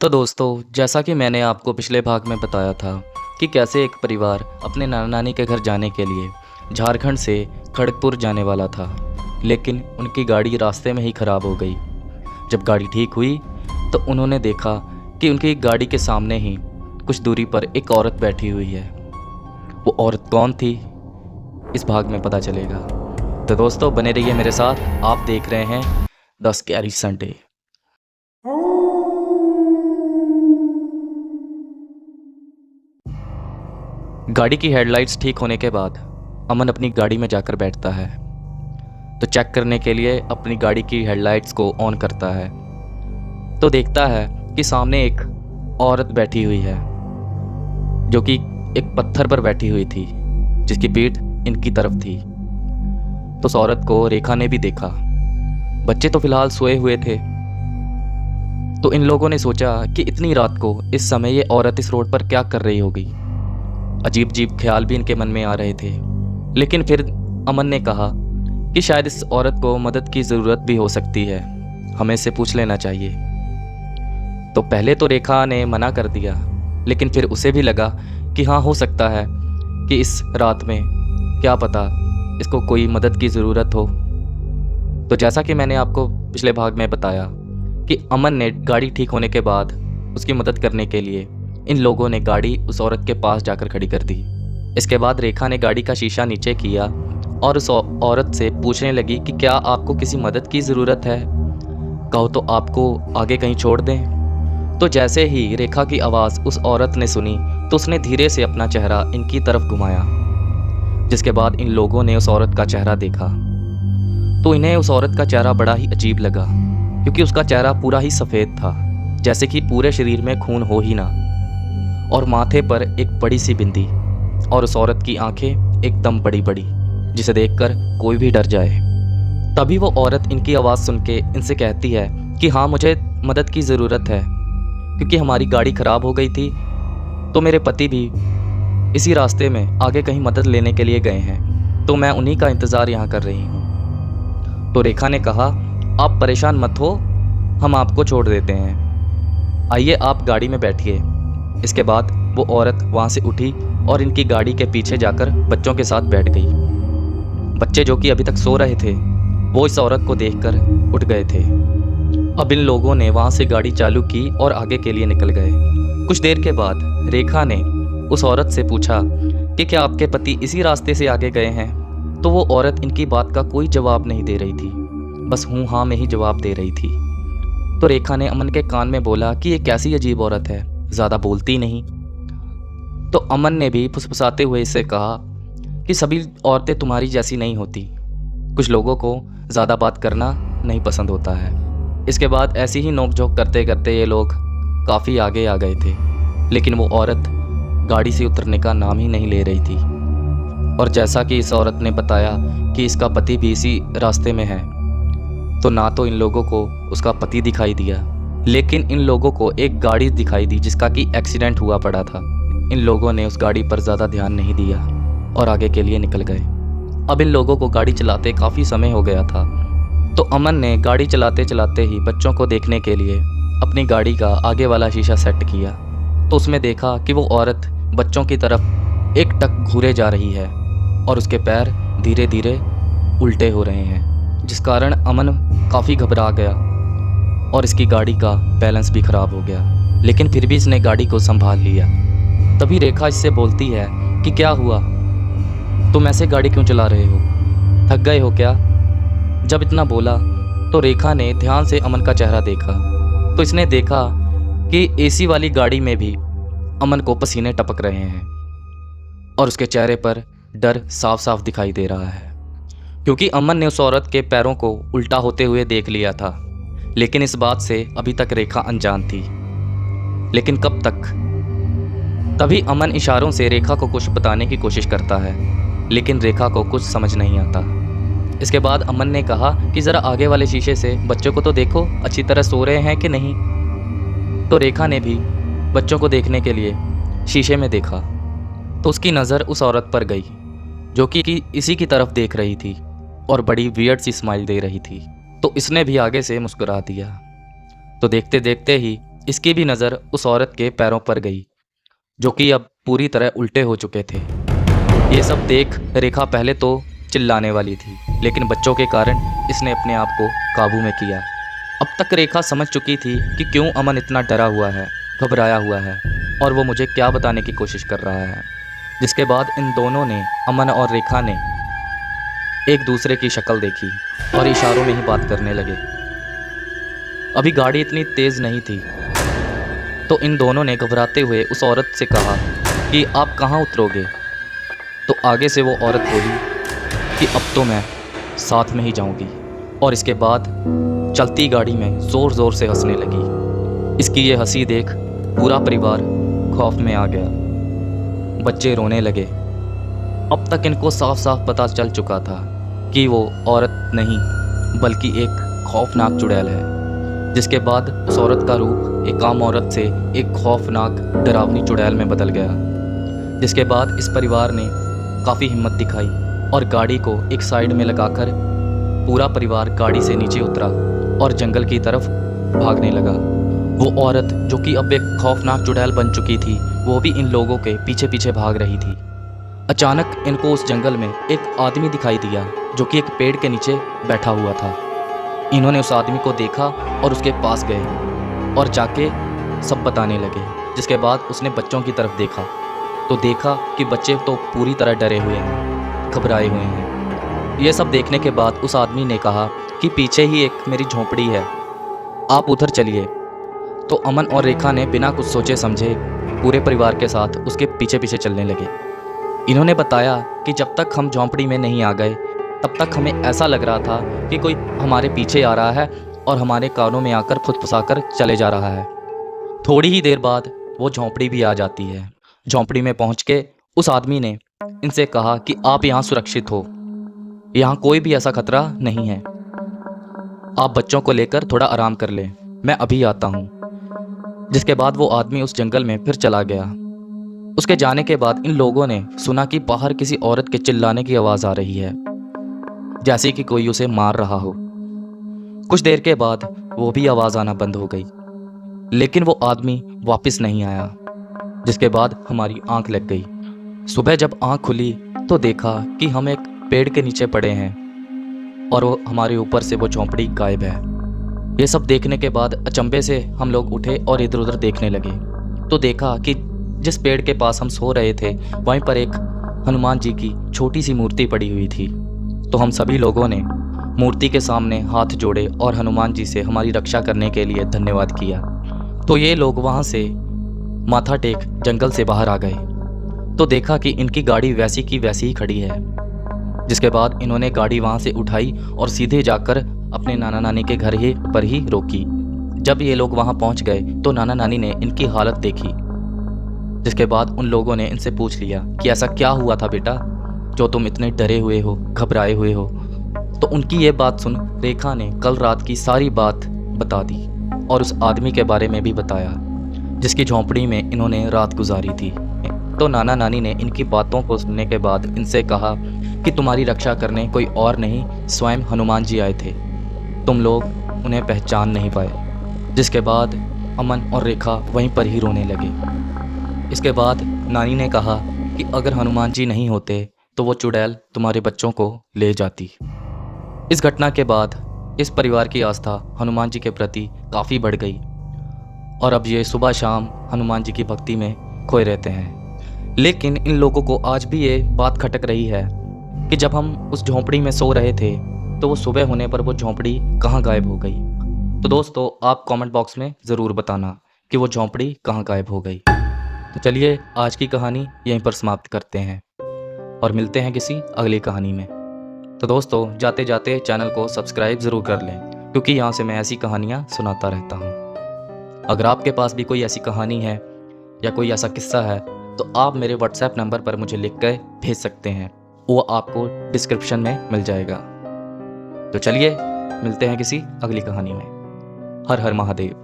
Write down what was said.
तो दोस्तों, जैसा कि मैंने आपको पिछले भाग में बताया था कि कैसे एक परिवार अपने नाना नानी के घर जाने के लिए झारखंड से खड़गपुर जाने वाला था, लेकिन उनकी गाड़ी रास्ते में ही ख़राब हो गई। जब गाड़ी ठीक हुई तो उन्होंने देखा कि उनकी गाड़ी के सामने ही कुछ दूरी पर एक औरत बैठी हुई है। वो औरत कौन थी, इस भाग में पता चलेगा। तो दोस्तों, बने रहिए मेरे साथ। आप देख रहे हैं द स्कैरी संडे। गाड़ी की हेडलाइट्स ठीक होने के बाद अमन अपनी गाड़ी में जाकर बैठता है, तो चेक करने के लिए अपनी गाड़ी की हेडलाइट्स को ऑन करता है। तो देखता है कि सामने एक औरत बैठी हुई है, जो कि एक पत्थर पर बैठी हुई थी, जिसकी पीठ इनकी तरफ थी। तो उस औरत को रेखा ने भी देखा। बच्चे तो फिलहाल सोए हुए थे, तो इन लोगों ने सोचा कि इतनी रात को इस समय ये औरत इस रोड पर क्या कर रही होगी। अजीब अजीब ख्याल भी इनके मन में आ रहे थे, लेकिन फिर अमन ने कहा कि शायद इस औरत को मदद की ज़रूरत भी हो सकती है, हमें इससे पूछ लेना चाहिए। तो पहले तो रेखा ने मना कर दिया, लेकिन फिर उसे भी लगा कि हाँ, हो सकता है कि इस रात में क्या पता इसको कोई मदद की ज़रूरत हो। तो जैसा कि मैंने आपको पिछले भाग में बताया कि अमन ने गाड़ी ठीक होने के बाद उसकी मदद करने के लिए इन लोगों ने गाड़ी उस औरत के पास जाकर खड़ी कर दी। इसके बाद रेखा ने गाड़ी का शीशा नीचे किया और उस औरत से पूछने लगी कि क्या आपको किसी मदद की ज़रूरत है, कहो तो आपको आगे कहीं छोड़ दें। तो जैसे ही रेखा की आवाज़ उस औरत ने सुनी तो उसने धीरे से अपना चेहरा इनकी तरफ घुमाया, जिसके बाद इन लोगों ने उस औरत का चेहरा देखा। तो इन्हें उस औरत का चेहरा बड़ा ही अजीब लगा, क्योंकि उसका चेहरा पूरा ही सफ़ेद था, जैसे कि पूरे शरीर में खून हो ही ना, और माथे पर एक बड़ी सी बिंदी, और उस औरत की आंखें एकदम बड़ी बड़ी, जिसे देखकर कोई भी डर जाए। तभी वो औरत इनकी आवाज़ सुन के इनसे कहती है कि हाँ, मुझे मदद की ज़रूरत है, क्योंकि हमारी गाड़ी ख़राब हो गई थी, तो मेरे पति भी इसी रास्ते में आगे कहीं मदद लेने के लिए गए हैं, तो मैं उन्हीं का इंतज़ार यहाँ कर रही हूँ। तो रेखा ने कहा, आप परेशान मत हो, हम आपको छोड़ देते हैं, आइए आप गाड़ी में बैठिए। इसके बाद वो औरत वहाँ से उठी और इनकी गाड़ी के पीछे जाकर बच्चों के साथ बैठ गई। बच्चे जो कि अभी तक सो रहे थे, वो इस औरत को देखकर उठ गए थे। अब इन लोगों ने वहाँ से गाड़ी चालू की और आगे के लिए निकल गए। कुछ देर के बाद रेखा ने उस औरत से पूछा कि क्या आपके पति इसी रास्ते से आगे गए हैं। तो वो औरत इनकी बात का कोई जवाब नहीं दे रही थी, बस हूँ हाँ में ही जवाब दे रही थी। तो रेखा ने अमन के कान में बोला कि ये कैसी अजीब औरत है, ज़्यादा बोलती नहीं। तो अमन ने भी फुसफुसाते हुए इससे कहा कि सभी औरतें तुम्हारी जैसी नहीं होती, कुछ लोगों को ज़्यादा बात करना नहीं पसंद होता है। इसके बाद ऐसी ही नोक-झोंक करते करते ये लोग काफ़ी आगे आ गए थे, लेकिन वो औरत गाड़ी से उतरने का नाम ही नहीं ले रही थी। और जैसा कि इस औरत ने बताया कि इसका पति भी इसी रास्ते में है, तो ना तो इन लोगों को उसका पति दिखाई दिया, लेकिन इन लोगों को एक गाड़ी दिखाई दी जिसका कि एक्सीडेंट हुआ पड़ा था। इन लोगों ने उस गाड़ी पर ज़्यादा ध्यान नहीं दिया और आगे के लिए निकल गए। अब इन लोगों को गाड़ी चलाते काफ़ी समय हो गया था, तो अमन ने गाड़ी चलाते चलाते ही बच्चों को देखने के लिए अपनी गाड़ी का आगे वाला शीशा सेट किया। तो उसमें देखा कि वो औरत बच्चों की तरफ एक टक घूरे जा रही है और उसके पैर धीरे धीरे उल्टे हो रहे हैं, जिस कारण अमन काफ़ी घबरा गया और इसकी गाड़ी का बैलेंस भी ख़राब हो गया, लेकिन फिर भी इसने गाड़ी को संभाल लिया। तभी रेखा इससे बोलती है कि क्या हुआ, तुम ऐसे गाड़ी क्यों चला रहे हो, थक गए हो क्या। जब इतना बोला तो रेखा ने ध्यान से अमन का चेहरा देखा, तो इसने देखा कि एसी वाली गाड़ी में भी अमन को पसीने टपक रहे हैं और उसके चेहरे पर डर साफ साफ दिखाई दे रहा है, क्योंकि अमन ने उस औरत के पैरों को उल्टा होते हुए देख लिया था। लेकिन इस बात से अभी तक रेखा अनजान थी, लेकिन कब तक। तभी अमन इशारों से रेखा को कुछ बताने की कोशिश करता है, लेकिन रेखा को कुछ समझ नहीं आता। इसके बाद अमन ने कहा कि ज़रा आगे वाले शीशे से बच्चों को तो देखो, अच्छी तरह सो रहे हैं कि नहीं। तो रेखा ने भी बच्चों को देखने के लिए शीशे में देखा, तो उसकी नज़र उस औरत पर गई जो कि इसी की तरफ देख रही थी और बड़ी वियर्ड सी स्माइल दे रही थी। तो इसने भी आगे से मुस्कुरा दिया। तो देखते देखते ही इसकी भी नज़र उस औरत के पैरों पर गई, जो कि अब पूरी तरह उल्टे हो चुके थे। ये सब देख रेखा पहले तो चिल्लाने वाली थी, लेकिन बच्चों के कारण इसने अपने आप को काबू में किया। अब तक रेखा समझ चुकी थी कि क्यों अमन इतना डरा हुआ है, घबराया हुआ है और वो मुझे क्या बताने की कोशिश कर रहा है। जिसके बाद इन दोनों ने, अमन और रेखा ने, एक दूसरे की शक्ल देखी और इशारों में ही बात करने लगे। अभी गाड़ी इतनी तेज़ नहीं थी, तो इन दोनों ने घबराते हुए उस औरत से कहा कि आप कहाँ उतरोगे। तो आगे से वो औरत बोली कि अब तो मैं साथ में ही जाऊंगी, और इसके बाद चलती गाड़ी में ज़ोर ज़ोर से हंसने लगी। इसकी ये हंसी देख पूरा परिवार खौफ में आ गया। बच्चे रोने लगे। अब तक इनको साफ साफ पता चल चुका था कि वो औरत नहीं बल्कि एक खौफनाक चुड़ैल है। जिसके बाद उस औरत का रूप एक आम औरत से एक खौफनाक डरावनी चुड़ैल में बदल गया। जिसके बाद इस परिवार ने काफ़ी हिम्मत दिखाई और गाड़ी को एक साइड में लगाकर पूरा परिवार गाड़ी से नीचे उतरा और जंगल की तरफ भागने लगा। वो औरत जो कि अब एक खौफनाक चुड़ैल बन चुकी थी, वो भी इन लोगों के पीछे पीछे भाग रही थी। अचानक इनको उस जंगल में एक आदमी दिखाई दिया, जो कि एक पेड़ के नीचे बैठा हुआ था। इन्होंने उस आदमी को देखा और उसके पास गए और जाके सब बताने लगे। जिसके बाद उसने बच्चों की तरफ देखा तो देखा कि बच्चे तो पूरी तरह डरे हुए हैं, घबराए हुए हैं। ये सब देखने के बाद उस आदमी ने कहा कि पीछे ही एक मेरी झोंपड़ी है, आप उधर चलिए। तो अमन और रेखा ने बिना कुछ सोचे समझे पूरे परिवार के साथ उसके पीछे पीछे चलने लगे। इन्होंने बताया कि जब तक हम झोंपड़ी में नहीं आ गए तब तक हमें ऐसा लग रहा था कि कोई हमारे पीछे आ रहा है और हमारे कानों में आकर फुसफुसाकर चले जा रहा है। थोड़ी ही देर बाद वो झोंपड़ी भी आ जाती है। झोंपड़ी में पहुंच के उस आदमी ने इनसे कहा कि आप यहाँ सुरक्षित हो, यहाँ कोई भी ऐसा खतरा नहीं है, आप बच्चों को लेकर थोड़ा आराम कर लें, मैं अभी आता हूँ। जिसके बाद वो आदमी उस जंगल में फिर चला गया। उसके जाने के बाद इन लोगों ने सुना कि बाहर किसी औरत के चिल्लाने की आवाज़ आ रही है, जैसे कि कोई उसे मार रहा हो। कुछ देर के बाद वो भी आवाज़ आना बंद हो गई, लेकिन वो आदमी वापस नहीं आया। जिसके बाद हमारी आंख लग गई। सुबह जब आंख खुली तो देखा कि हम एक पेड़ के नीचे पड़े हैं और वो हमारे ऊपर से वो झोंपड़ी गायब है। ये सब देखने के बाद अचंभे से हम लोग उठे और इधर उधर देखने लगे तो देखा कि जिस पेड़ के पास हम सो रहे थे वहीं पर एक हनुमान जी की छोटी सी मूर्ति पड़ी हुई थी। तो हम सभी लोगों ने मूर्ति के सामने हाथ जोड़े और हनुमान जी से हमारी रक्षा करने के लिए धन्यवाद किया। तो ये लोग वहाँ से माथा टेक जंगल से बाहर आ गए तो देखा कि इनकी गाड़ी वैसी की वैसी ही खड़ी है। जिसके बाद इन्होंने गाड़ी वहाँ से उठाई और सीधे जाकर अपने नाना नानी के घर ही पर ही रोकी। जब ये लोग वहाँ पहुँच गए तो नाना नानी ने इनकी हालत देखी। जिसके बाद उन लोगों ने इनसे पूछ लिया कि ऐसा क्या हुआ था बेटा, जो तुम इतने डरे हुए हो, घबराए हुए हो। तो उनकी ये बात सुन रेखा ने कल रात की सारी बात बता दी और उस आदमी के बारे में भी बताया जिसकी झोंपड़ी में इन्होंने रात गुजारी थी। तो नाना नानी ने इनकी बातों को सुनने के बाद इनसे कहा कि तुम्हारी रक्षा करने कोई और नहीं, स्वयं हनुमान जी आए थे, तुम लोग उन्हें पहचान नहीं पाए। जिसके बाद अमन और रेखा वहीं पर ही रोने लगे। इसके बाद नानी ने कहा कि अगर हनुमान जी नहीं होते तो वो चुड़ैल तुम्हारे बच्चों को ले जाती। इस घटना के बाद इस परिवार की आस्था हनुमान जी के प्रति काफ़ी बढ़ गई और अब ये सुबह शाम हनुमान जी की भक्ति में खोए रहते हैं। लेकिन इन लोगों को आज भी ये बात खटक रही है कि जब हम उस झोंपड़ी में सो रहे थे तो वो सुबह होने पर वो झोंपड़ी कहाँ गायब हो गई। तो दोस्तों आप कमेंट बॉक्स में ज़रूर बताना कि वो झोंपड़ी कहाँ गायब हो गई। तो चलिए आज की कहानी यहीं पर समाप्त करते हैं और मिलते हैं किसी अगली कहानी में। तो दोस्तों जाते जाते चैनल को सब्सक्राइब ज़रूर कर लें, क्योंकि यहाँ से मैं ऐसी कहानियाँ सुनाता रहता हूँ। अगर आपके पास भी कोई ऐसी कहानी है या कोई ऐसा किस्सा है तो आप मेरे व्हाट्सएप नंबर पर मुझे लिख कर भेज सकते हैं, वो आपको डिस्क्रिप्शन में मिल जाएगा। तो चलिए मिलते हैं किसी अगली कहानी में। हर हर महादेव।